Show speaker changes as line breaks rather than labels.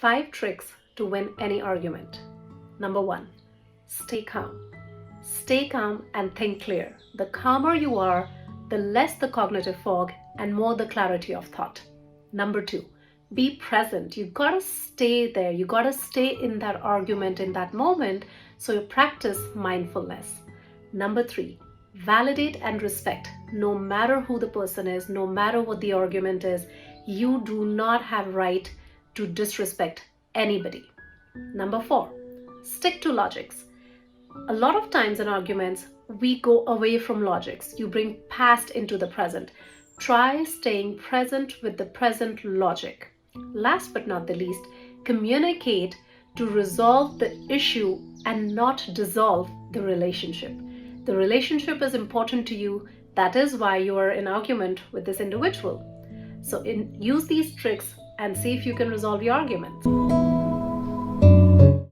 5 tricks to win any argument. Number 1, stay calm. Stay calm and think clear. The calmer you are, the less the cognitive fog and more the clarity of thought. Number 2, be present. You gotta stay there. You gotta stay in that argument, in that moment, so you practice mindfulness. Number 3, validate and respect. No matter who the person is, no matter what the argument is, you do not have right to disrespect anybody. Number 4, stick to logics. A lot of times in arguments, we go away from logics. You bring past into the present. Try staying present with the present logic. Last but not the least, communicate to resolve the issue and not dissolve the relationship. The relationship is important to you. That is why you are in argument with this individual. So use these tricks and see if you can resolve your arguments.